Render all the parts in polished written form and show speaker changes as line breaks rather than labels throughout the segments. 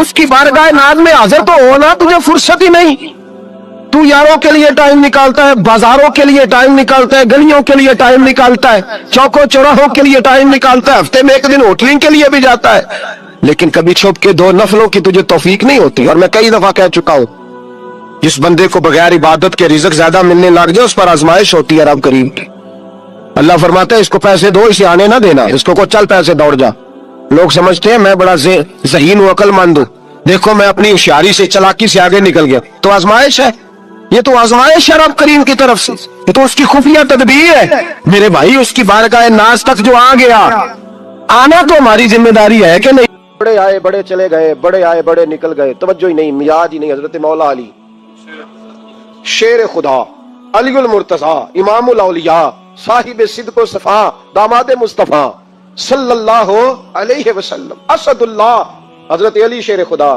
اس کی بارگاہ ناز میں حاضر تو ہونا، تجھے فرصت ہی نہیں. تو یاروں کے لیے ٹائم نکالتا ہے، بازاروں کے لیے ٹائم نکالتا ہے، گلیوں کے لیے ٹائم نکالتا ہے، چوکوں چوراہوں کے لیے ٹائم نکالتا ہے، ہفتے میں ایک دن ہوٹلنگ کے لیے بھی جاتا ہے، لیکن کبھی چھپ کے 2 نفلوں کی تجھے توفیق نہیں ہوتی. اور میں کئی دفعہ کہہ چکا ہوں، جس بندے کو بغیر عبادت کے رزق زیادہ ملنے لگ جائے اس پر آزمائش ہوتی ہے رب کریم کی. اللہ فرماتا ہے اس کو پیسے دو، اسے آنے نہ دینا، اس کو چل پیسے دوڑ جا. لوگ سمجھتے ہیں میں بڑا ذہین ہوں، عقل مند ہوں، دیکھو میں اپنی ہوشیاری سے چلاکی سے آگے نکل گیا. تو آزمائش ہے، یہ تو آزمائش ہے رب کریم کی طرف سے، یہ تو اس کی خفیہ تدبیر ہے. میرے بھائی اس کی بارگاہ ناز تک جو آ گیا، آنا تو ہماری ذمہ داری ہے کہ نہیں. بڑے آئے بڑے چلے گئے، بڑے آئے بڑے نکل گئے، توجہ ہی نہیں، میاد ہی نہیں. حضرت مولا علی شیر خدا، علی المرتضی، امام الاولیاء، صاحب صدق و صفا، داماد مصطفیٰ صلی اللہ علیہ وسلم، اسد اللہ، حضرت علی شیر خدا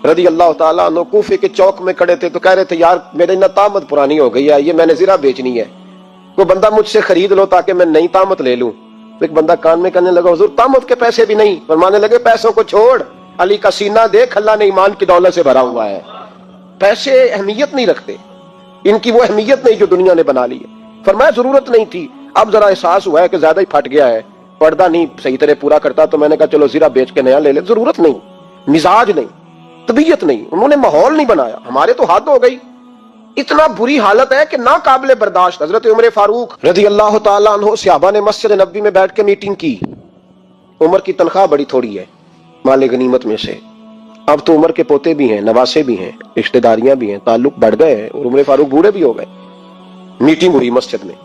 رضی اللہ تعالیٰ عنہ کوفے کے چوک میں کھڑے تھے تو کہہ رہے تھے یار میری نہ طامت پرانی ہو گئی ہے، یہ میں نے زرہ بیچنی ہے، کوئی بندہ مجھ سے خرید لو تاکہ میں نئی طامت لے لوں. ایک بندہ کان میں کہنے لگا حضور طامت کے پیسے بھی نہیں. فرمانے لگے پیسوں کو چھوڑ، علی کا سینہ دیکھ، اللہ نے ایمان کی دولت سے بھرا ہوا ہے. پیسے اہمیت نہیں رکھتے، ان کی وہ اہمیت نہیں جو دنیا نے بنا لی ہے. فرمایا ضرورت نہیں تھی، اب ذرا احساس ہوا ہے کہ زیادہ ہی پھٹ گیا ہے، پردہ نہیں صحیح طرح پورا کرتا، تو میں نے کہا چلو زرہ بیچ کے نیا لے لے. ضرورت نہیں، مزاج نہیں، طبیعت نہیں، انہوں نے ماحول نہیں بنایا. ہمارے تو حد ہو گئی، اتنا بری حالت ہے کہ ناقابل برداشت. حضرت عمر فاروق رضی اللہ تعالیٰ عنہ صحابہ نے مسجد نبوی میں بیٹھ کے میٹنگ کی. عمر کی تنخواہ بڑی تھوڑی ہے مال غنیمت میں سے، اب تو عمر کے پوتے بھی ہیں، نواسے بھی ہیں، رشتہ داریاں بھی ہیں، تعلق بڑھ گئے ہیں اور عمر فاروق بوڑھے بھی ہو گئے. میٹنگ ہوئی مسجد میں،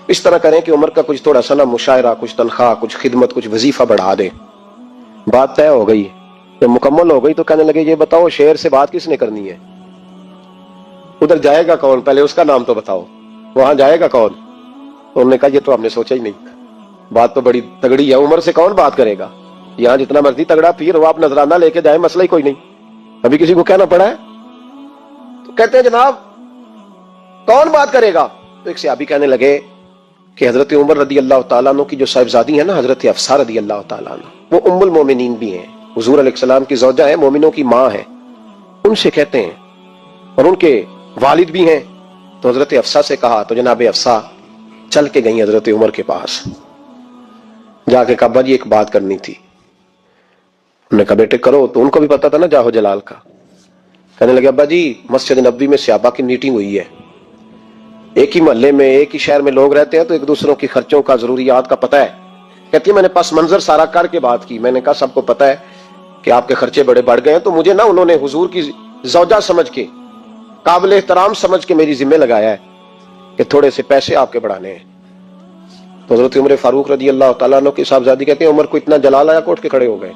اس طرح کریں کہ عمر کا کچھ تھوڑا سا نا مشاعرہ، کچھ تنخواہ، کچھ خدمت، کچھ وظیفہ بڑھا دے. بات طے ہو گئی. جب مکمل ہو گئی تو کہنے لگے یہ بتاؤ شیر سے بات کس نے کرنی ہے؟ ادھر جائے گا کون؟ پہلے اس کا نام تو بتاؤ، وہاں جائے گا کون؟ انہوں نے کہا یہ تو ہم نے سوچا ہی نہیں، بات تو بڑی تگڑی ہے، عمر سے کون بات کرے گا؟ یہاں جتنا مرضی تگڑا پیر ہو، آپ نذرانہ لے کے جائیں، مسئلہ ہی کوئی نہیں. ابھی کسی کو کہنا پڑا ہے؟ تو کہتے ہیں جناب کون بات کرے گا؟ تو ایک صحابی کہنے لگے کہ حضرت عمر رضی اللہ تعالیٰ عنہ کی جو صاحبزادی ہے نا حضرت حفصہ رضی اللہ تعالیٰ عنہ، وہ ام المومنین بھی ہیں، حضور علیہ السلام کی زوجہ ہیں، مومنوں کی ماں ہیں، ان سے کہتے ہیں، اور ان کے والد بھی ہیں. تو حضرت حفصہ سے کہا تو جناب حفصہ چل کے گئیں حضرت عمر کے پاس، جا کے کہا ابا جی ایک بات کرنی تھی. انہوں نے کہا بیٹے کرو. تو ان کو بھی پتا تھا نا جاہو جلال کا. کہنے لگے ابا جی مسجد نبوی میں صحابہ کی میٹنگ ہوئی ہے، ایک ہی محلے میں ایک ہی شہر میں لوگ رہتے ہیں تو ایک دوسروں کی خرچوں کا ضروریات کا پتہ ہے. کہتی ہے میں نے پس منظر سارا کر کے بات کی، میں نے کہا سب کو پتہ ہے کہ آپ کے خرچے بڑے بڑھ گئے ہیں، تو مجھے نا انہوں نے حضور کی زوجہ سمجھ کے، قابل احترام سمجھ کے میری ذمہ لگایا ہے کہ تھوڑے سے پیسے آپ کے بڑھانے ہیں. تو حضرت عمر فاروق رضی اللہ تعالیٰ عنہ کی صاحبزادی کہتے ہیں عمر کو اتنا جلال آیا کوٹ کے کھڑے ہو گئے.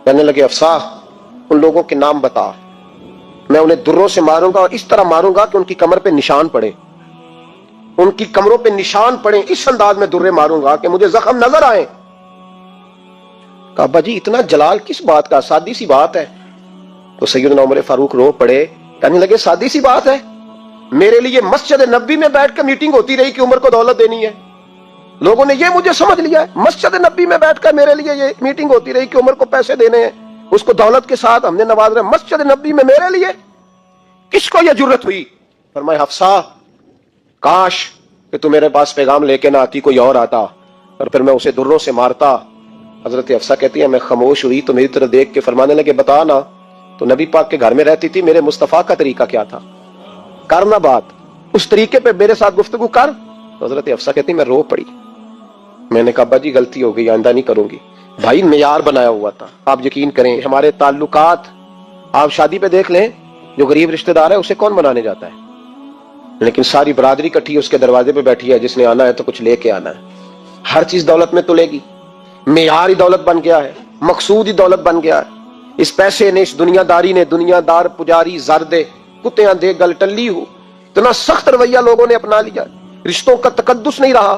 کہنے لگے حفصہ ان لوگوں کے نام بتا، میں انہیں دروں سے ماروں گا اور اس طرح ماروں گا کہ ان کی کمر پہ نشان پڑے، ان کی کمروں پہ نشان پڑے، اس انداز میں درے ماروں گا کہ مجھے زخم نظر آئے. کہا ابا جی اتنا جلال کس بات کا، سادی سی بات ہے. تو سیدنا عمر فاروق رو پڑے، کہنے لگے سادی سی بات ہے، میرے لیے مسجد نبوی میں بیٹھ کے میٹنگ ہوتی رہی کہ عمر کو دولت دینی ہے. لوگوں نے یہ مجھے سمجھ لیا ہے، مسجد نبوی میں بیٹھ کر میرے لیے یہ میٹنگ ہوتی رہی کہ عمر کو پیسے دینے ہیں، اس کو دولت کے ساتھ ہم نے نواز رہے. مسجد نبوی میں میرے لیے کس کو یہ جرت ہوئی؟ فرمایا حفصہ کاش کہ تو میرے پاس پیغام لے کے نہ آتی، کوئی اور آتا اور پھر میں اسے دروں سے مارتا. حضرت حفصہ کہتی ہے میں خاموش ہوئی تو میری طرف دیکھ کے فرمانے لگے بتا نا تو نبی پاک کے گھر میں رہتی تھی، میرے مصطفیٰ کا طریقہ کیا تھا، کرنا بات اس طریقے پہ میرے ساتھ گفتگو کر. تو حضرت حفصہ کہتی میں رو پڑی. میں نے کہا ابا جی غلطی ہو گئی، آئندہ نہیں کروں گی. بھائی معیار بنایا ہوا تھا، آپ یقین کریں ہمارے تعلقات، آپ شادی پہ دیکھ لیں جو غریب رشتہ دار ہے اسے کون بنانے جاتا ہے، لیکن ساری برادری کٹھی اس کے دروازے پہ بیٹھی ہے، جس نے آنا ہے تو کچھ لے کے آنا ہے. ہر چیز دولت میں تلے گی، معیار ہی دولت بن گیا ہے، مقصود ہی دولت بن گیا ہے. اس پیسے نے، اس دنیا داری نے، دنیا دار پجاری زردے کتےاں دے گل ٹلی ہو، اتنا سخت رویہ لوگوں نے اپنا لیا، رشتوں کا تقدس نہیں رہا.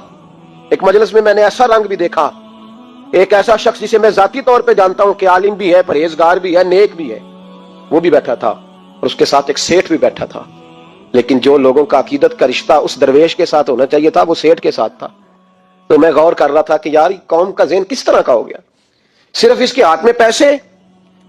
ایک مجلس میں نے ایسا رنگ بھی دیکھا، ایک ایسا شخص جسے میں ذاتی طور پہ جانتا ہوں کہ عالم بھی ہے، پرہیزگار بھی ہے، نیک بھی ہے، وہ بھی بیٹھا تھا اور اس کے ساتھ ایک سیٹھ بھی بیٹھا تھا، لیکن جو لوگوں کا عقیدت کا رشتہ اس درویش کے ساتھ ہونا چاہیے تھا وہ سیٹھ کے ساتھ تھا. تو میں غور کر رہا تھا کہ یار قوم کا ذہن کس طرح کا ہو گیا، صرف اس کے ہاتھ میں پیسے،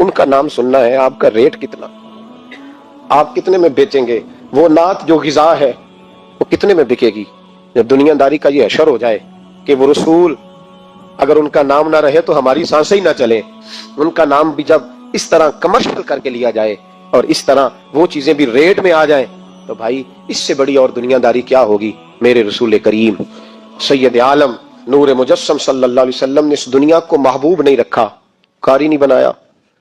ان کا نام سننا ہے. آپ کا ریٹ کتنا, آپ کتنے میں بیچیں گے؟ وہ نعت جو غذا ہے وہ کتنے میں بکے گی؟ جب دنیا داری کا یہ حشر ہو جائے کہ وہ رسول اگر ان کا نام نہ رہے تو ہماری سانسیں ہی نہ چلے, ان کا نام بھی جب اس طرح کمرشل کر کے لیا جائے اور اس طرح وہ چیزیں بھی ریٹ میں آ جائیں, تو بھائی اس سے بڑی اور دنیا داری کیا ہوگی؟ میرے رسول کریم سید عالم نور مجسم صلی اللہ علیہ وسلم نے اس دنیا کو محبوب نہیں رکھا, قاری نہیں بنایا,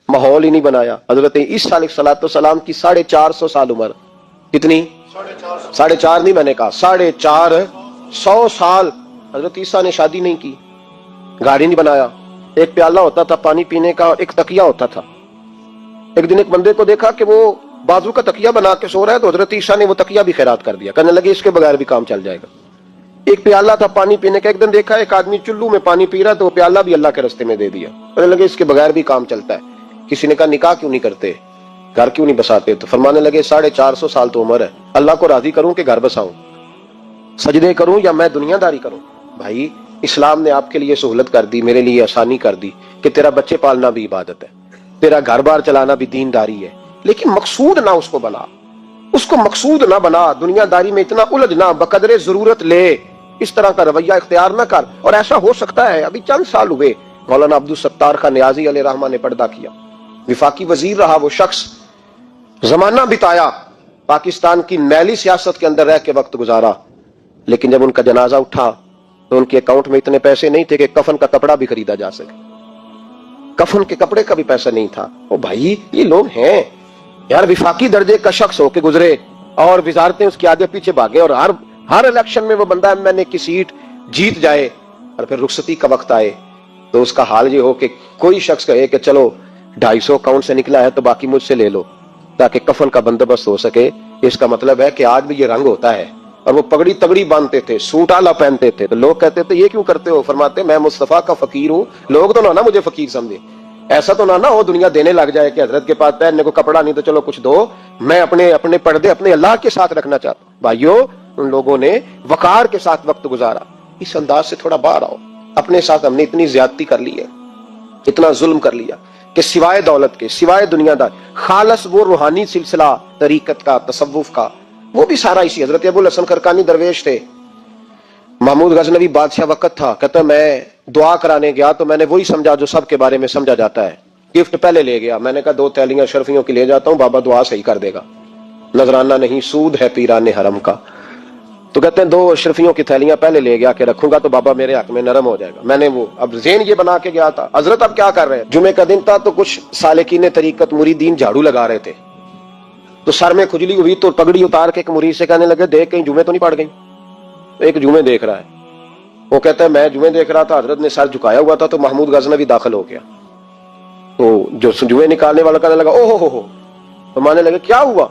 ماحول ہی نہیں بنایا. حضرت عیسیٰ علیہ الصلوۃ والسلام کی 450 سال عمر, کتنی؟ 4.5 نہیں, میں نے کہا 450 سال. حضرت عیسیٰ نے شادی نہیں کی, گاڑی نہیں بنایا, ایک پیالہ ہوتا تھا پانی پینے کا اور ایک تکیہ ہوتا تھا. ایک دن ایک بندے کو دیکھا کہ وہ بازو کا تکیہ بنا کے سو رہا ہے, تو حضرت عیسیٰ نے وہ تکیہ بھی خیرات کر دیا, کہنے لگے اس کے بغیر بھی کام چل جائے گا. ایک پیالہ تھا پانی پینے کا, ایک دن دیکھا ایک آدمی چلو میں پانی پی رہا, تو وہ پیالہ بھی اللہ کے راستے میں دے دیا, کہنے لگے اس کے بغیر بھی کام چلتا ہے. کسی نے کہا نکاح کیوں نہیں کرتے, گھر کیوں نہیں بساتے؟ تو فرمانے لگے 450 سال تو عمر ہے, اللہ کو راضی کروں کہ گھر بساؤں, سجدے کروں یا میں دنیا داری کروں؟ بھائی اسلام نے آپ کے لیے سہولت کر دی, میرے لیے آسانی کر دی کہ تیرا بچے پالنا بھی عبادت ہے, تیرا گھر بار چلانا بھی دینداری ہے, لیکن مقصود نہ اس کو بنا, اس کو مقصود نہ بنا, دنیا داری میں اتنا الجھ نہ, بقدر ضرورت لے, اس طرح کا رویہ اختیار نہ کر. اور ایسا ہو سکتا ہے, ابھی چند سال ہوئے مولانا عبدالستار خان نیازی علیہ رحمہ نے پردہ کیا, وفاقی وزیر رہا وہ شخص, زمانہ بتایا, پاکستان کی میلی سیاست کے اندر رہ کے وقت گزارا, لیکن جب ان کا جنازہ اٹھا تو ان کے اکاؤنٹ میں اتنے پیسے نہیں تھے کہ کفن کا کپڑا بھی خریدا جا سکے, کفن کے کپڑے کا بھی پیسہ نہیں تھا. او بھائی یہ لوگ ہیں یار, وفاقی درجے کا شخص ہو کے گزرے اور وزارتیں اس کے آگے پیچھے بھاگے, اور ہر الیکشن میں وہ بندہ ایم این اے کی سیٹ جیت جائے, اور پھر رخصتی کا وقت آئے تو اس کا حال یہ ہو کہ کوئی شخص کہے کہ چلو 250 اکاؤنٹ سے نکلا ہے تو باقی مجھ سے لے لو تاکہ کفن کا بندوبست ہو سکے. اس کا مطلب ہے کہ آج بھی یہ رنگ ہوتا ہے. اور وہ پگڑی تگڑی باندھتے تھے, سوٹ اعلیٰ پہنتے تھے, تو لوگ کہتے تھے یہ کیوں کرتے ہو؟ فرماتے میں مصطفیٰ کا فقیر ہوں, لوگ تو نہ مجھے فقیر سمجھے, ایسا تو نہ ہو دنیا دینے لگ جائے کہ حضرت کے پاس پہننے کو کپڑا نہیں تو چلو کچھ دو, میں اپنے پردے اپنے اللہ کے ساتھ رکھنا چاہتا ہوں. بھائیو ان لوگوں نے وقار کے ساتھ وقت گزارا. اس انداز سے تھوڑا باہر آؤ. اپنے ساتھ ہم نے اتنی زیادتی کر لی ہے, اتنا ظلم کر لیا کہ سوائے دولت کے, سوائے دنیا دار, خالص وہ روحانی سلسلہ طریقت کا, تصوف کا, وہ بھی سارا اسی. حضرت ابو الحسن خرقانی درویش تھے, محمود غزنوی بادشاہ وقت تھا, کہتا میں دعا کرانے گیا تو میں نے وہی سمجھا جو سب کے بارے میں سمجھا جاتا ہے, گفٹ پہلے لے گیا, میں نے کہا 2 تھیلیاں شرفیوں کی لے جاتا ہوں, بابا دعا صحیح کر دے گا, نذرانہ نہیں سود ہے پیران حرم کا. تو کہتے ہیں 2 اشرفیوں کی تھیلیاں پہلے لے گیا کہ رکھوں گا تو بابا میرے حق میں نرم ہو جائے گا. میں نے وہ اب ذہن یہ بنا کے گیا تھا. حضرت اب کیا کر رہے ہیں, جمعے کا دن تھا تو کچھ سالکین طریقت مریدین جھاڑو لگا رہے تھے, تو سر میں کھجلی ہوئی تو پگڑی اتار کے ایک مرید سے کہنے لگے دیکھ کہیں جمعے تو نہیں پڑ گئی. ایک جمعے دیکھ رہا ہے, وہ کہتا ہے میں جمعے دیکھ رہا تھا, حضرت نے سر جھکایا ہوا تھا تو محمود غزنوی داخل ہو گیا, تو جو جمعے نکالنے والا کہنے لگا او ہو, تو مانے لگے کیا ہوا؟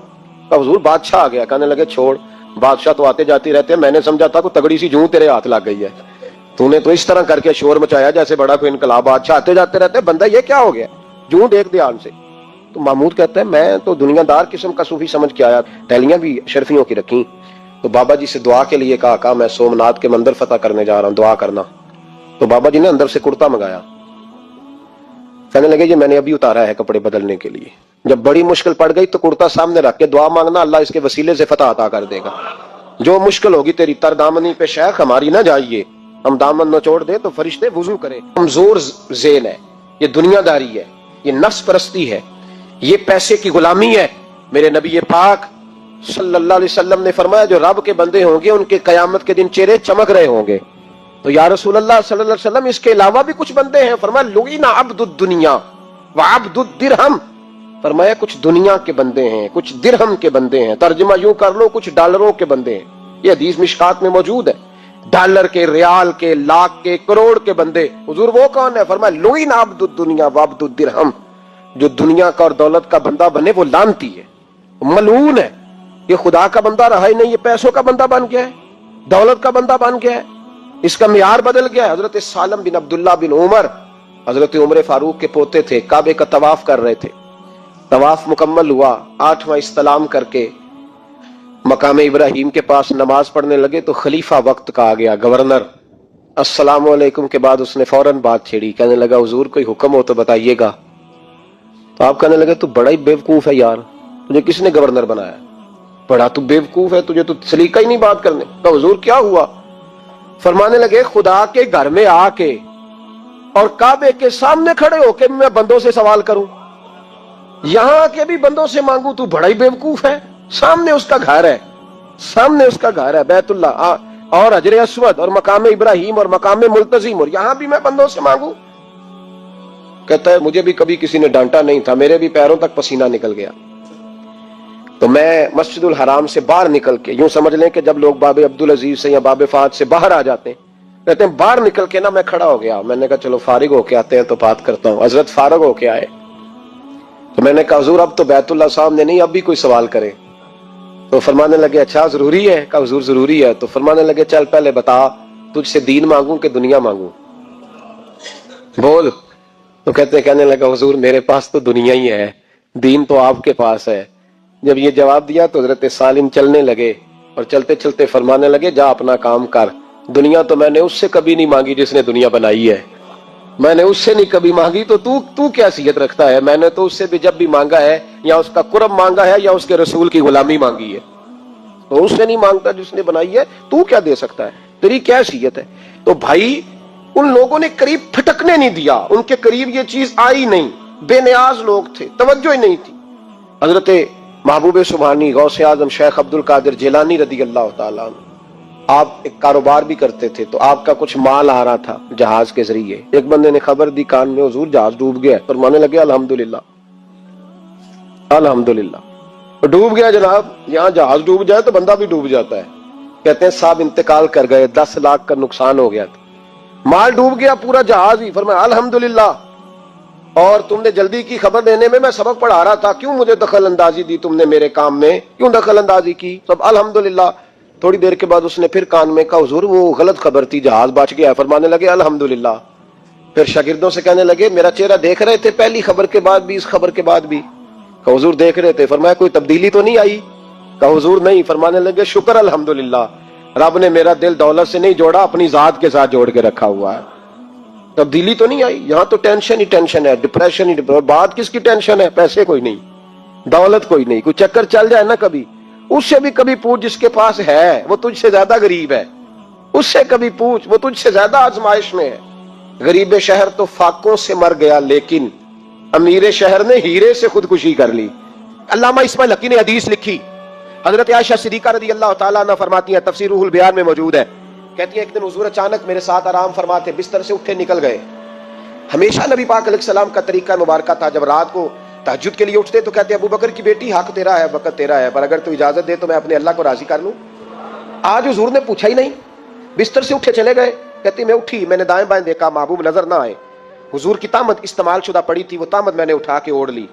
حضور بادشاہ آ گیا. کہنے لگے چھوڑ, بادشاہ تو آتے جاتے رہتے ہیں, میں نے سمجھا تھا کوئی تگڑی سی جوں تیرے ہاتھ لگ گئی ہے, تو نے تو اس طرح کر کے شور مچایا جیسے بڑا کوئی انقلاب, بادشاہ آتے جاتے رہتے, بندہ یہ کیا ہو گیا, جوں دیکھ دھیان سے. تو محمود کہتا ہے میں تو دنیا دار قسم کا صوفی سمجھ کے آیا, تھیلیاں بھی شرفیوں کی رکھیں, تو بابا جی سے دعا کے لیے کہا میں سومناتھ کے مندر فتح کرنے جا رہا ہوں, دعا کرنا. تو بابا جی نے اندر سے کرتا منگایا, کہنے لگے یہ میں نے ابھی اتارا ہے کپڑے بدلنے کے لیے, جب بڑی مشکل پڑ گئی تو کرتا سامنے رکھ کے دعا مانگنا, اللہ اس کے وسیلے سے فتح عطا کر دے گا. جو مشکل ہوگی تیری تر دامنی پہ شیخ ہماری نہ جائیے, ہم دامن نہ چھوڑ دے تو فرشتے وضو کرے. کمزور ذہن ہے, یہ دنیا داری ہے, یہ نفس پرستی ہے, یہ پیسے کی غلامی ہے. میرے نبی پاک صلی اللہ علیہ وسلم نے فرمایا جو رب کے بندے ہوں گے ان کے قیامت کے دن چہرے چمک رہے ہوں گے. تو یا رسول اللہ صلی اللہ علیہ وسلم اس کے علاوہ بھی کچھ بندے ہیں. فرمایا لعن عبد الدنیا وعبد الدرہم, فرمایا کچھ دنیا کے بندے ہیں, کچھ درہم کے بندے ہیں, ترجمہ یوں کر لو کچھ ڈالروں کے بندے ہیں. یہ حدیث مشکات میں موجود ہے, ڈالر کے, ریال کے, لاکھ کے, کروڑ کے بندے. حضور وہ کون ہے؟ فرمایا لعن عبد الدنیا وعبد الدرہم, جو دنیا کا اور دولت کا بندہ بنے وہ لعنتی ہے, ملعون ہے. یہ خدا کا بندہ رہا ہی نہیں, یہ پیسوں کا بندہ بن گیا ہے, دولت کا بندہ بن گیا ہے, اس کا معیار بدل گیا ہے. حضرت سالم بن عبداللہ بن عمر حضرت عمر فاروق کے پوتے تھے, کعبے کا طواف کر رہے تھے. طواف مکمل ہوا, 8واں استلام کر کے مقام ابراہیم کے پاس نماز پڑھنے لگے تو خلیفہ وقت کا آ گیا, گورنر. السلام علیکم کے بعد اس نے فوراً بات چھیڑی, کہنے لگا حضور کوئی حکم ہو تو بتائیے گا. تو آپ کہنے لگے تو بڑا ہی بیوقوف ہے یار، تجھے کس نے گورنر بنایا؟ بڑا تو بیوقوف ہے، تجھے تو سلیقہ ہی نہیں بات کرنے کا۔ حضور کیا ہوا؟ فرمانے لگے خدا کے گھر میں آ کے اور کعبے کے سامنے کھڑے ہو کے میں بندوں سے سوال کروں، یہاں کے بھی بندوں سے مانگوں، تو بڑا ہی بیوقوف ہے۔ سامنے اس کا گھر ہے، سامنے اس کا گھر ہے بیت اللہ اور حجر اسود اور مقام ابراہیم اور مقام ملتزم، اور یہاں بھی میں بندوں سے مانگوں؟ کہتا ہے مجھے بھی کبھی کسی نے ڈانٹا نہیں تھا، میرے بھی پیروں تک پسینہ نکل گیا، تو میں مسجد الحرام سے باہر نکل کے، یوں سمجھ لیں کہ جب لوگ باب عبدالعزیز سے یا باب فہد سے باہر آ جاتے ہیں، کہتے ہیں باہر نکل کے نا میں کھڑا ہو گیا، میں نے کہا چلو فارغ ہو کے آتے ہیں تو بات کرتا ہوں۔ حضرت فارغ ہو کے آئے تو میں نے کہا حضور اب تو بیت اللہ سامنے نہیں، اب بھی کوئی سوال کرے؟ تو فرمانے لگے اچھا ضروری ہے؟ کہا حضور ضروری ہے۔ تو فرمانے لگے چل پہلے بتا تجھ سے دین مانگوں کہ دنیا مانگوں، بول۔ تو کہنے لگا حضور میرے پاس تو دنیا ہی ہے، دین تو آپ کے پاس ہے۔ جب یہ جواب دیا تو حضرت سالم چلنے لگے اور چلتے چلتے فرمانے لگے جا اپنا کام کر، دنیا تو میں نے اس سے کبھی نہیں مانگی جس نے دنیا بنائی ہے، میں نے اس سے نہیں کبھی مانگی، تو تو کیا حیثیت رکھتا ہے؟ میں نے تو اس سے بھی جب بھی مانگا ہے یا اس کا قرب مانگا ہے یا اس کے رسول کی غلامی مانگی ہے، تو اس سے نہیں مانگتا جس نے بنائی ہے، تو کیا دے سکتا ہے؟ تیری کیا حیثیت ہے؟ تو بھائی ان لوگوں نے قریب پھٹکنے نہیں دیا، ان کے قریب یہ چیز آئی نہیں، بے نیاز لوگ تھے، توجہ ہی نہیں تھی۔ حضرت محبوب سبحانی غوث اعظم شیخ عبد القادر جیلانی رضی اللہ تعالیٰ عنہ، آپ ایک کاروبار بھی کرتے تھے، تو آپ کا کچھ مال آ رہا تھا جہاز کے ذریعے، ایک بندے نے خبر دی کان میں حضور جہاز ڈوب گیا، فرمانے لگے الحمدللہ الحمدللہ۔ ڈوب گیا جناب، یہاں جہاز ڈوب جائے تو بندہ بھی ڈوب جاتا ہے۔ کہتے ہیں صاحب انتقال کر گئے، 10 لاکھ کا نقصان ہو گیا تھا، مال ڈوب گیا پورا جہاز ہی، فرمایا الحمدللہ، اور تم نے جلدی کی خبر دینے میں سبق پڑھا رہا تھا، کیوں مجھے دخل اندازی دی تم نے میرے کام میں، کیوں دخل اندازی کی؟ سب الحمدللہ۔ تھوڑی دیر کے بعد اس نے پھر کان میں کہا حضور وہ غلط خبر تھی، جہاز بچ گیا، فرمانے لگے الحمدللہ۔ پھر شاگردوں سے کہنے لگے میرا چہرہ دیکھ رہے تھے پہلی خبر کے بعد بھی، اس خبر کے بعد بھی؟ کہا حضور دیکھ رہے تھے۔ فرمایا کوئی تبدیلی تو نہیں آئی؟ کہا حضور نہیں۔ فرمانے لگے شکر الحمدللہ، رب نے میرا دل دولت سے نہیں جوڑا، اپنی ذات کے ساتھ جوڑ کے رکھا ہوا ہے، تبدیلی تو نہیں آئی۔ یہاں تو ٹینشن ہی ٹینشن ہے، ڈپریشن ہی ڈپریشن۔ بات کس کی ٹینشن ہے؟ پیسے کوئی نہیں، دولت کوئی نہیں، کوئی چکر چل جائے نا کبھی، اس سے بھی کبھی پوچھ جس کے پاس ہے، وہ تجھ سے زیادہ غریب ہے، اس سے کبھی پوچھ، وہ تجھ سے زیادہ آزمائش میں ہے۔ غریب شہر تو فاقوں سے مر گیا، لیکن امیر شہر نے ہیرے سے خودکشی کر لی۔ علامہ اسماعیل حقی نے حدیث لکھی، حضرت عائشہ صدیقہ رضی اللہ تعالیٰ عنہ فرماتی ہیں، تفسیر روح البیان میں موجود ہے، کہتی ہیں ایک دن حضور اچانک میرے ساتھ آرام فرماتے، بستر سے اٹھے نکل گئے۔ ہمیشہ نبی پاک علیہ السلام کا طریقہ مبارکہ تھا، جب رات کو تہجد کے لیے اٹھتے تو کہتے ابو بکر کی بیٹی حق تیرا ہے، وقت تیرا ہے، پر اگر تو اجازت دے تو میں اپنے اللہ کو راضی کر لوں۔ آج حضور نے پوچھا ہی نہیں، بستر سے اٹھے چلے گئے۔ کہتی میں اٹھی، میں نے دائیں بائیں دیکھا، محبوب نظر نہ آئے، حضور کی طامت استعمال شدہ پڑی تھی، وہ طامت میں نے اٹھا کے اوڑھ لی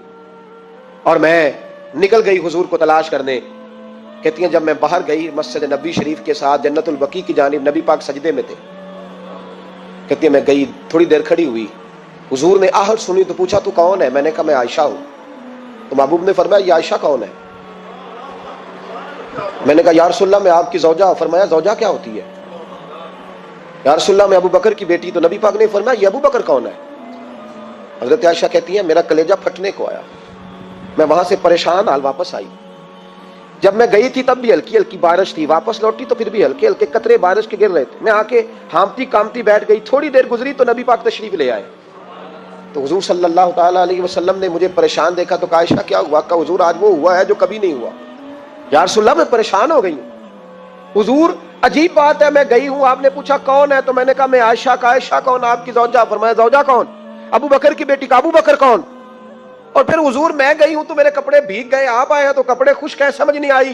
اور میں نکل گئی حضور کو تلاش کرنے۔ کہتی ہیں جب میں باہر گئی مسجد نبی شریف کے ساتھ جنت البقیع کی جانب، نبی پاک سجدے میں تھے۔ کہتی ہیں میں گئی، تھوڑی دیر کھڑی ہوئی، حضور نے آہٹ سنی تو پوچھا تو کون ہے؟ میں نے کہا میں عائشہ ہوں۔ تو محبوب نے فرمایا یہ عائشہ کون ہے؟ میں نے کہا یا رسول اللہ میں آپ کی زوجہ۔ فرمایا زوجہ کیا ہوتی ہے؟ یا رسول اللہ میں ابو بکر کی بیٹی۔ تو نبی پاک نے فرمایا یہ ابو بکر کون ہے؟ حضرت عائشہ کہتی ہیں میرا کلیجہ پھٹنے کو آیا، میں وہاں سے پریشان حال واپس آئی۔ جب میں گئی تھی تب بھی ہلکی ہلکی بارش تھی، واپس لوٹی تو پھر بھی ہلکے ہلکے قطرے بارش کے گر رہے تھے۔ میں آ کے ہامتی کامتی بیٹھ گئی، تھوڑی دیر گزری تو نبی پاک تشریف لے آئے۔ تو حضور صلی اللہ تعالیٰ علیہ وسلم نے مجھے پریشان دیکھا تو کہا عائشہ کیا ہوا؟ کہا حضور آج وہ ہوا ہے جو کبھی نہیں ہوا۔ یا رسول اللہ میں پریشان ہو گئی ہوں۔ حضور عجیب بات ہے، میں گئی ہوں، آپ نے پوچھا کون ہے تو میں نے کہا میں عائشہ کا۔ عائشہ کون؟ آپ کی زوجہ۔ فرمایا زوجہ کون؟ ابو بکر کی بیٹی کا۔ ابو بکر کون؟ اور پھر حضور میں گئی ہوں تو میرے کپڑے بھیگ گئے، آپ آئے ہیں تو کپڑے خشک ہیں، سمجھ نہیں آئی۔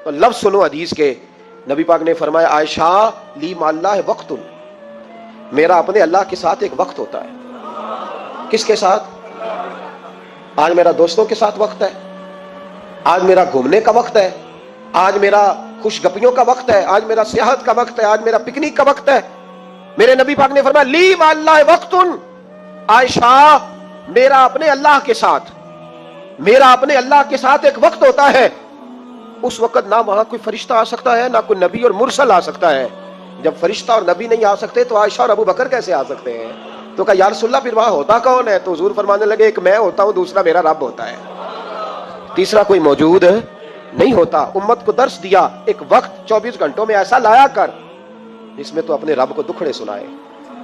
تو لفظ سنو حدیث کے، نبی پاک نے فرمایا عائشہ لی مع اللہ وقت، میرا اپنے اللہ کے ساتھ ایک وقت ہوتا ہے۔ کس کے ساتھ؟ آج میرا دوستوں کے ساتھ وقت ہے، آج میرا گھومنے کا وقت ہے، آج میرا خوش گپیوں کا وقت ہے، آج میرا سیاحت کا وقت ہے، آج میرا پکنک کا وقت ہے۔ میرے نبی پاک نے فرمایا لی مع اللہ وقت، عائشہ میرا اپنے اللہ کے ساتھ، میرا اپنے اللہ کے ساتھ ایک وقت ہوتا ہے۔ اس وقت نہ وہاں کوئی فرشتہ آ سکتا ہے، نہ کوئی نبی اور مرسل آ سکتا ہے۔ جب فرشتہ اور نبی نہیں آ سکتے تو عائشہ اور ابو بکر کیسے آ سکتے ہیں؟ تو کہا یا رسول اللہ پھر وہاں ہوتا کون ہے؟ تو حضور فرمانے لگے ایک میں ہوتا ہوں، دوسرا میرا رب ہوتا ہے، تیسرا کوئی موجود نہیں ہوتا۔ امت کو درس دیا ایک وقت 24 گھنٹوں میں ایسا لایا کر جس میں تو اپنے رب کو دکھڑے سنائے،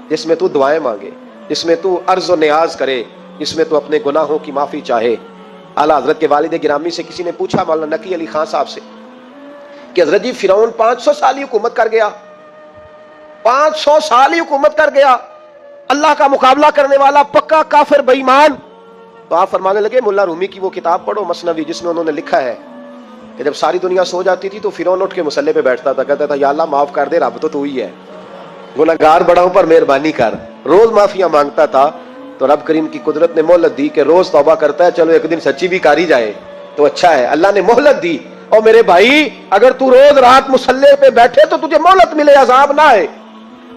جس میں تو دعائیں مانگے، جس میں تو عرض و نیاز کرے، جس میں تو اپنے گناہوں کی معافی چاہے۔ اعلیٰ حضرت کے والد گرامی سے کسی نے پوچھا، مولانا نقی علی خان صاحب سے، کہ حضرت جی فرعون 500 سال ہی حکومت کر گیا، 500 سال ہی حکومت کر گیا، اللہ کا مقابلہ کرنے والا پکا کافر بے ایمان۔ تو آپ فرمانے لگے مولا رومی کی وہ کتاب پڑھو مثنوی، جس میں انہوں نے لکھا ہے کہ جب ساری دنیا سو جاتی تھی تو فرعون اٹھ کے مصلے پہ بیٹھتا تھا، کہتا تھا یا اللہ معاف کر دے، رب تو ہی ہے، گناہگار بڑا ہوں پر مہربانی کر۔ روز معافیاں مانگتا تھا تو رب کریم کی قدرت نے مہلت دی کہ روز توبہ کرتا ہے، چلو ایک دن سچی بھی کاری جائے تو اچھا ہے، اللہ نے مہلت دی۔ اور میرے بھائی اگر تو روز رات مصلے پہ بیٹھے تو تجھے مہلت ملے، عذاب نہ آئے۔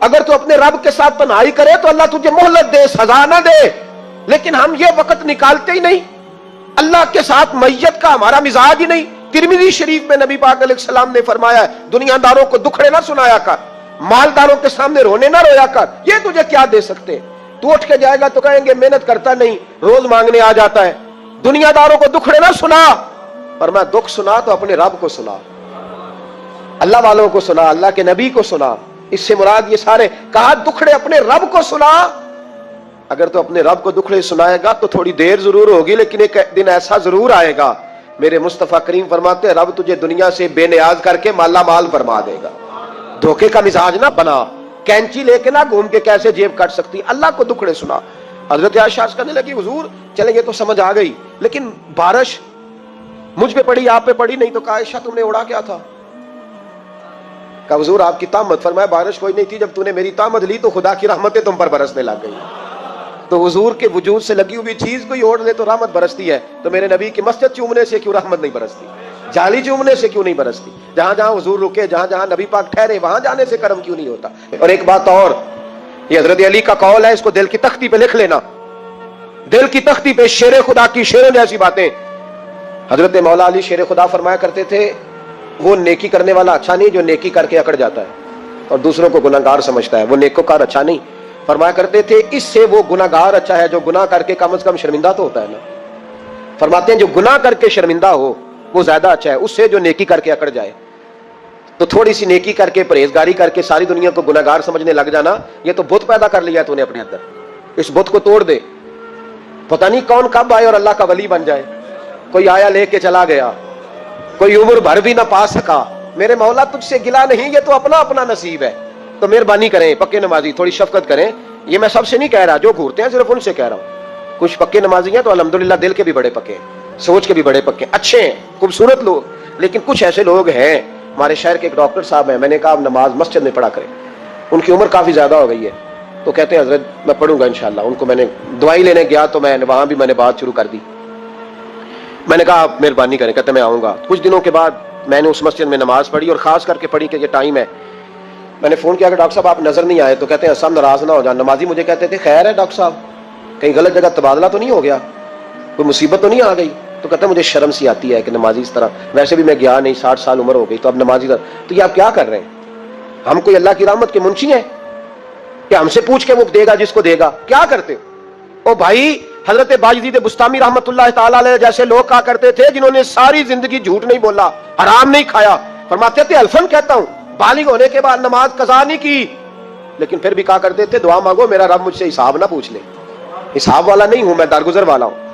اگر تو اپنے رب کے ساتھ تنہائی کرے تو اللہ تجھے مہلت دے، سزا نہ دے۔ لیکن ہم یہ وقت نکالتے ہی نہیں، اللہ کے ساتھ میت کا ہمارا مزاج ہی نہیں۔ ترمذی شریف میں نبی پاک علیہ السلام نے فرمایا ہے دنیا داروں کو دکھڑے نہ سنایا کر، مالداروں کے سامنے رونے نہ رویا کر، یہ تجھے کیا دے سکتے ہیں؟ تو اٹھ کے جائے گا تو کہیں گے محنت کرتا نہیں، روز مانگنے آ جاتا ہے۔ دنیا داروں کو دکھڑے نہ سنا، پر میں دکھ سنا تو اپنے رب کو سنا، اللہ والوں کو سنا، اللہ کے نبی کو سنا۔ اس سے مراد یہ سارے کہا دکھڑے اپنے رب کو سنا۔ اگر تو اپنے رب کو دکھڑے سنائے گا تو تھوڑی دیر ضرور ہوگی، لیکن ایک دن ایسا ضرور آئے گا، میرے مصطفیٰ کریم فرماتے ہیں رب تجھے دنیا سے بے نیاز کر کے مالا مال فرما دے گا۔ دھوکے کا مزاج نہ بنا، کینچی لے کے نہ گھوم کے کیسے جیب کٹ سکتی، اللہ کو دکھڑے سنا۔ حضرت عائشہ عرض کرنے لگی حضور چلے یہ تو سمجھ آ گئی، لیکن بارش مجھ پہ پڑی آپ پہ پڑی نہیں، تو کہا عائشہ تم نے اڑا کیا تھا؟ کہا حضور آپ کی طامت، فرمایا بارش کوئی نہیں تھی، جب تو نے میری طامت لی تو خدا کی رحمتیں تم پر برسنے لگ گئی۔ تو حضور کے وجود سے لگی ہوئی چیز کوئی اوڑھ لے تو رحمت برستی ہے، تو میرے نبی کی مسجد چومنے سے کیوں رحمت نہیں برستی؟ جالی چومنے سے کیوں نہیں برستی؟ جہاں جہاں حضور رکے، جہاں جہاں نبی پاک ٹھہرے، وہاں جانے سے کرم کیوں نہیں ہوتا؟ اور ایک بات اور، یہ حضرت علی کا قول ہے، اس کو دل کی تختی پہ لکھ لینا، دل کی تختی پہ، شیر خدا کی شیروں جیسی باتیں۔ حضرت مولا علی شیر خدا فرمایا کرتے تھے وہ نیکی کرنے والا اچھا نہیں جو نیکی کر کے اکڑ جاتا ہے اور دوسروں کو گناہگار سمجھتا ہے، وہ نیکوکار اچھا نہیں۔ فرمایا کرتے تھے اس سے وہ گناہگار اچھا ہے جو گناہ کر کے کم از کم شرمندہ تو ہوتا ہے نا۔ فرماتے ہیں جو گناہ کر کے شرمندہ ہو وہ زیادہ اچھا ہے اس سے جو نیکی کر کے اکڑ جائے۔ تو تھوڑی سی نیکی کر کے، پرہیزگاری کر کے ساری دنیا کو گناہگار سمجھنے لگ جانا، یہ تو بت پیدا کر لیا تو نے اپنے اندر، اس بت کو توڑ دے۔ پتہ نہیں کون کب آئے اور اللہ کا ولی بن جائے، کوئی آیا لے کے چلا گیا، کوئی عمر بھر بھی نہ پا سکا۔ میرے مولا تجھ سے گلا نہیں، یہ تو اپنا اپنا نصیب ہے۔ تو مہربانی کریں پکے نمازی، تھوڑی شفقت کریں، یہ میں سب سے نہیں کہہ رہا، جو گھورتے ہیں صرف ان سے کہہ رہا ہوں۔ کچھ پکے نمازی ہیں تو الحمدللہ دل کے بھی بڑے پکے ہیں، سوچ کے بھی بڑے پکے ہیں، اچھے ہیں، خوبصورت لوگ، لیکن کچھ ایسے لوگ ہیں، ہمارے شہر کے ایک ڈاکٹر صاحب ہیں، میں نے کہا آپ نماز مسجد میں پڑھا کریں، ان کی عمر کافی زیادہ ہو گئی ہے، تو کہتے ہیں حضرت میں پڑھوں گا انشاءاللہ۔ ان کو میں نے دوائی لینے گیا تو میں وہاں بھی میں نے بات شروع کر دی، میں نے کہا آپ مہربانی کریں، کہتے میں آؤں گا۔ کچھ دنوں کے بعد میں نے اس مسجد میں نماز پڑھی اور خاص کر کے پڑھی کہ یہ ٹائم ہے، میں نے فون کیا کہ ڈاکٹر صاحب آپ نظر نہیں آئے، تو کہتے ہیں صاحب ناراض نہ ہو جائیں۔ نمازی مجھے کہتے تھے خیر ہے ڈاکٹر صاحب کہیں غلط جگہ تبادلہ تو نہیں ہو گیا، کوئی مصیبت تو نہیں آ گئی؟ تو کہتے ہیں مجھے شرم سی آتی ہے کہ نمازی اس طرح، ویسے بھی میں گیا نہیں، 60 سال عمر ہو گئی، تو اب نمازی تو یہ آپ کیا کر رہے ہیں؟ ہم کوئی اللہ کی رحمت کے منشی ہیں کہ ہم سے پوچھ کے وہ دے گا جس کو دے گا؟ کیا کرتے ہو؟ او بھائی حضرت باجدید بستامی رحمت اللہ تعالیٰ علیہ جیسے لوگ کہا کرتے تھے جنہوں نے ساری زندگی جھوٹ نہیں بولا، حرام نہیں کھایا، فرماتے تھے الفن کہتا ہوں، بالغ ہونے کے بعد نماز قضا نہیں کی، لیکن پھر بھی کہا کرتے تھے دعا مانگو میرا رب مجھ سے حساب نہ پوچھ لے، حساب والا نہیں ہوں میں، درگزر والا ہوں۔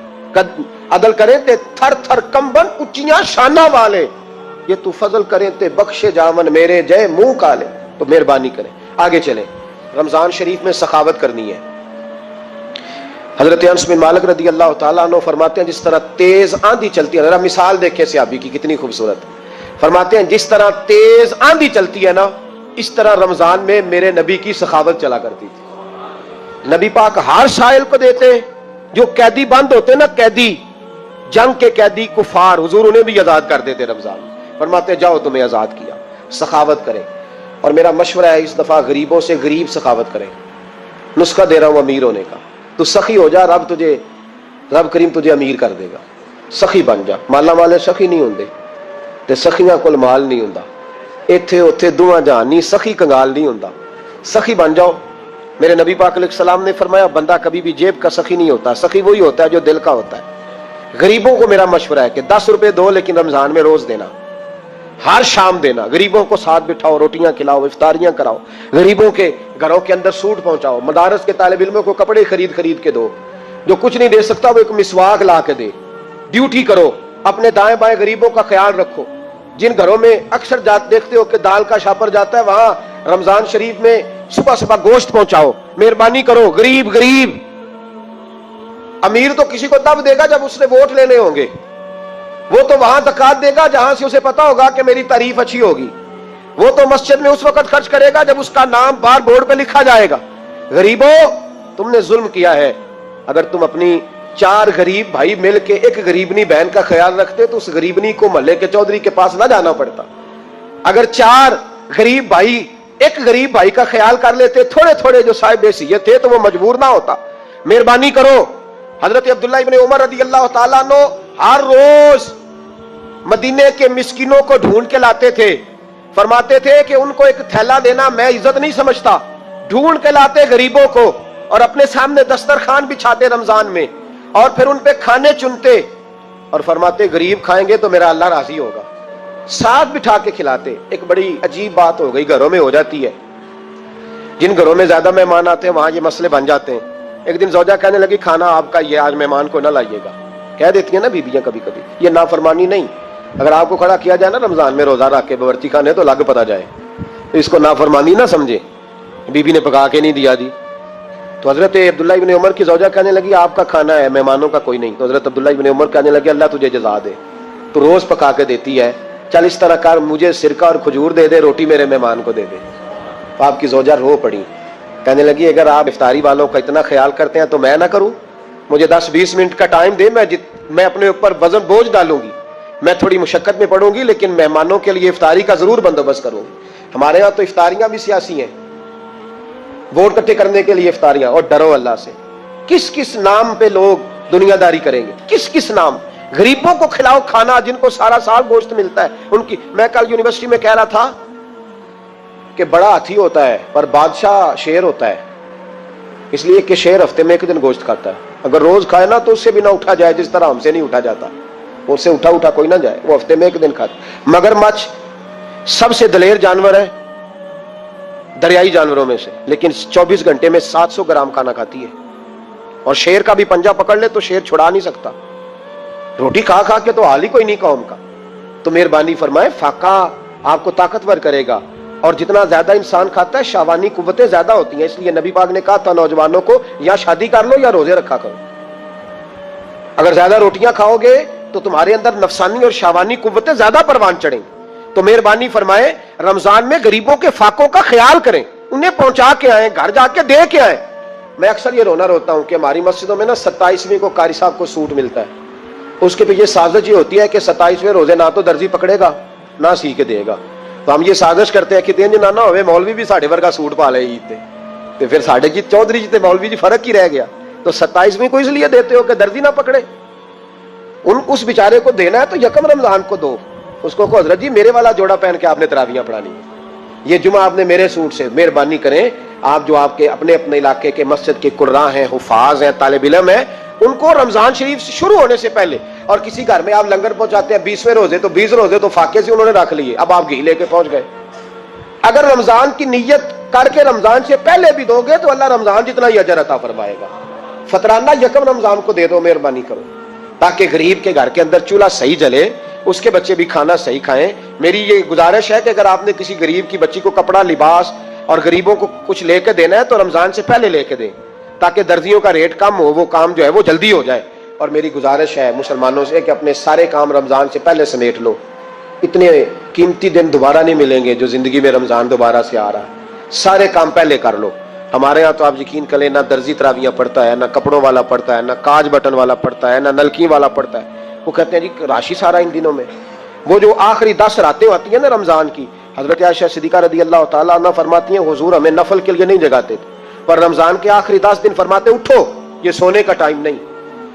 عدل کریں تے تھر تھر کمبن اچیاں شانہ والے، یہ تو فضل کریں تے بخشے جاون میرے جے منہ کالے۔ تو مہربانی کریں آگے چلیں، رمضان شریف میں سخاوت کرنی ہے۔ حضرت انس بن مالک رضی اللہ تعالیٰ عنہ فرماتے ہیں جس طرح تیز آندھی چلتی ہے، ذرا مثال دیکھیں صحابی کی کتنی خوبصورت، فرماتے ہیں جس طرح تیز آندھی چلتی ہے نا، اس طرح رمضان میں میرے نبی کی سخاوت چلا کرتی تھی۔ نبی پاک ہر سائل کو دیتے، جو قیدی بند ہوتے نا، قیدی جنگ کے قیدی کفار، حضور انہیں بھی آزاد کر دیتے رمضان میں، فرماتے جاؤ تمہیں آزاد کیا، سخاوت کریں۔ اور میرا مشورہ ہے اس دفعہ غریبوں سے غریب سخاوت کریں، نسخہ دے رہا ہوں امیر ہونے کا، تو سخی ہو جا، رب کریم تجھے امیر کر دے گا، سخی بن جا۔ مالا والے سخی نہیں ہوندے تے سخیاں کول مال نہیں ہوندا، ایتھے اوتھے دوواں جہان نہیں، سخی کنگال نہیں ہوندا، سخی بن جاؤ۔ میرے نبی پاک علیہ السلام نے فرمایا بندہ کبھی بھی جیب کا سخی نہیں ہوتا، سخی وہی ہوتا ہے جو دل کا ہوتا ہے۔ غریبوں کو میرا مشورہ ہے کہ 10 روپے دو، لیکن رمضان میں روز دینا، ہر شام دینا۔ غریبوں کو ساتھ بٹھاؤ، روٹیاں کھلاؤ، افطاریاں کراؤ، غریبوں کے گھروں کے اندر سوٹ پہنچاؤ، مدارس کے طالب علموں کو کپڑے خرید کے دو، جو کچھ نہیں دے سکتا وہ ایک مسواک لا کے دے۔ ڈیوٹی کرو، اپنے دائیں بائیں غریبوں کا خیال رکھو۔ جن گھروں میں اکثر دیکھتے ہو کہ دال کا شاپر جاتا ہے، وہاں رمضان شریف میں صبح صبح گوشت پہنچاؤ، مہربانی کرو۔ غریب امیر تو کسی کو تب دے گا جب اس نے ووٹ لینے ہوں گے، وہ تو وہاں زکات دے گا جہاں سے اسے پتا ہوگا کہ میری تعریف اچھی ہوگی، وہ تو مسجد میں اس وقت خرچ کرے گا جب اس کا نام بار بورڈ پہ لکھا جائے گا۔ غریبوں، تم نے ظلم کیا ہے۔ اگر تم اپنی 4 غریب بھائی مل کے ایک غریبنی بہن کا خیال رکھتے تو اس غریبنی کو محلے کے چودھری کے پاس نہ جانا پڑتا۔ اگر 4 غریب بھائی ایک غریب بھائی کا خیال کر لیتے، تھوڑے تھوڑے جو صاحب حیثیت تھے، تو وہ مجبور نہ ہوتا۔ مہربانی کرو۔ حضرت عبداللہ ابن عمر رضی اللہ تعالیٰ عنہ ہر روز مدینے کے مسکینوں کو ڈھونڈ کے لاتے تھے، فرماتے تھے کہ ان کو ایک تھیلا دینا میں عزت نہیں سمجھتا، ڈھونڈ کے لاتے غریبوں کو اور اپنے سامنے دسترخوان بچھاتے رمضان میں، اور پھر ان پہ کھانے چنتے اور فرماتے غریب کھائیں گے تو میرا اللہ راضی ہوگا، ساتھ بٹھا کے کھلاتے۔ ایک بڑی عجیب بات ہو گئی، گھروں میں ہو جاتی ہے، جن گھروں میں زیادہ مہمان آتے ہیں وہاں یہ مسئلے بن جاتے ہیں۔ ایک دن زوجہ کہنے لگی کھانا آپ کا یہ آج مہمان کو نہ لائیے گا، کہہ دیتی ہیں نا بیویاں کبھی کبھی، یہ نافرمانی نہیں۔ اگر آپ کو کھڑا کیا جائے نا رمضان میں روزہ رکھ کے باورچی خانے تو لگ پتا جائے، اس کو نافرمانی نہ سمجھے، بیوی نے پکا کے نہیں دیا جی۔ تو حضرت عبداللہ ابن عمر کی زوجہ کہنے لگی آپ کا کھانا ہے، مہمانوں کا کوئی نہیں۔ تو حضرت عبداللہ ابن عمر کہنے لگے اللہ تجھے جزا دے، تو روز پکا کے دیتی ہے، چل اس طرح کر، مجھے سرکہ اور کھجور دے دے، روٹی میرے مہمان کو دے دے۔ تو آپ کی زوجہ رو پڑی، کہنے لگی اگر آپ افطاری والوں کا اتنا خیال کرتے ہیں تو میں نہ کروں؟ مجھے 10-20 منٹ کا ٹائم دے، میں اپنے اوپر وزن بوجھ ڈالوں گی، میں تھوڑی مشقت میں پڑوں گی، لیکن مہمانوں کے لیے افطاری کا ضرور بندوبست کروں گی۔ ہمارے ہاں تو افطاریاں بھی سیاسی ہیں، ووٹ اکٹھے کرنے کے لیے افطاریاں، اور ڈرو اللہ سے۔ کس کس نام پہ لوگ دنیا داری کریں گے، کس کس نام؟ غریبوں کو کھلاؤ کھانا جن کو سارا سال گوشت ملتا ہے ان کی۔ میں کل یونیورسٹی میں کہہ رہا تھا کہ بڑا ہاتھی ہوتا ہے پر بادشاہ شیر ہوتا ہے، اس لیے کہ شیر ہفتے میں 1 دن گوشت کھاتا ہے، اگر روز کھائے نا تو اس سے بھی نہ اٹھا جائے، جس طرح ہم سے نہیں اٹھا جاتا، اس سے اٹھا کوئی نہ جائے، وہ ہفتے میں 1 دن کھاتا۔ مگرمچھ سب سے دلیر جانور ہے دریائی جانوروں میں سے، لیکن 24 گھنٹے میں 700 گرام کھانا کھاتی ہے، اور شیر کا بھی پنجہ پکڑ لے تو شیر چھڑا نہیں سکتا، روٹی کھا کھا کے تو حال ہی کوئی نہیں قوم کا۔ تو مہربانی فرمائے، فاقہ آپ کو طاقتور کرے گا، اور جتنا زیادہ انسان کھاتا ہے شہوانی قوتیں زیادہ ہوتی ہیں، اس لیے نبی پاک نے کہا تھا نوجوانوں کو یا شادی کر لو یا روزے رکھا کرو۔ اگر زیادہ روٹیاں کھاؤ گے تو تمہارے اندر نفسانی اور شہوانی قوتیں زیادہ پروان چڑھیں۔ تو مہربانی فرمائے رمضان میں غریبوں کے فاقوں کا خیال کریں، انہیں پہنچا کے آئیں، گھر جا کے دے کے آئیں۔ میں اکثر یہ روتا ہوں کہ ہماری مسجدوں میں نا 27ویں کو قاری صاحب کو سوٹ ملتا ہے، اس کے پیچھے سازش یہ ہوتی ہے کہ 27ویں روزے نہ تو درزی پکڑے گا نہ سی کے دے گا، تو ہم یہ سازش کرتے ہیں کہ دین جنانا ہوئے مولوی بھی ساڑھے ورگا سوٹ پا لے عید تے، تو پھر ساڑھے جی چودھری جی تے مولوی جی فرق ہی رہ گیا۔ تو 27ویں کو اس لیے دیتے ہو کہ درزی نہ پکڑے، اس بیچارے کو دینا ہے تو یکم رمضان کو دو، اس کو حضرت جی میرے والا جوڑا پہن کے آپ نے تراویاں پڑھانی ہے، یہ جمعہ آپ نے میرے سوٹ سے۔ مہربانی کریں آپ جو آپ کے اپنے علاقے کے مسجد کے قراء ہیں، حفاظ ہیں، طالب علم ہیں، ان کو رمضان شریف شروع ہونے سے پہلے، اور کسی گھر میں آپ لنگر پہنچاتے ہیں 20ویں روزے تو 20 روزے تو فاقے سے انہوں نے رکھ لیے، اب آپ گھی لے کے پہنچ گئے۔ اگر رمضان کی نیت کر کے رمضان سے پہلے بھی دو گے تو اللہ رمضان جتنا ہی اجر عطا فرمائے گا۔ فطرانہ یکم رمضان کو دے دو، مہربانی کرو، تاکہ غریب کے گھر کے اندر چولہا صحیح جلے، اس کے بچے بھی کھانا صحیح کھائیں۔ میری یہ گزارش ہے کہ اگر آپ نے کسی غریب کی بچی کو کپڑا، لباس اور غریبوں کو کچھ لے کے دینا ہے تو رمضان سے پہلے لے کے دیں، تاکہ درزیوں کا ریٹ کم ہو، وہ کام جو ہے وہ جلدی ہو جائے۔ اور میری گزارش ہے مسلمانوں سے کہ اپنے سارے کام رمضان سے پہلے سمیٹ لو، اتنے قیمتی دن دوبارہ نہیں ملیں گے جو زندگی میں رمضان دوبارہ سے آ رہا ہے، سارے کام پہلے کر لو۔ ہمارے ہاں تو آپ یقین کریں نہ درزی تراویاں پڑھتا ہے، نہ کپڑوں والا پڑھتا ہے، نہ کاج بٹن والا پڑھتا ہے، نہ نلکی والا پڑھتا ہے، وہ کہتے ہیں جی راشی سارا ان دنوں میں۔ وہ جو آخری 10 راتیں ہوتی ہیں نا رمضان کی، حضرت عائشہ صدیقہ رضی اللہ تعالیٰ عنہ فرماتی ہیں حضور ہمیں نفل کے لیے نہیں جگاتے تھے، پر رمضان کے آخری 10 دن فرماتے اٹھو، یہ سونے کا ٹائم نہیں،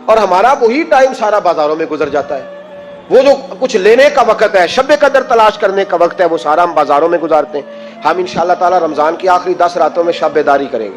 اور ہمارا وہی ٹائم سارا بازاروں میں گزر جاتا ہے، وہ جو کچھ لینے کا وقت ہے، شب قدر تلاش کرنے کا وقت ہے، وہ سارا ہم بازاروں میں گزارتے ہیں۔ ہم انشاءاللہ تعالی رمضان کی آخری 10 راتوں میں شب بیداری کریں گے،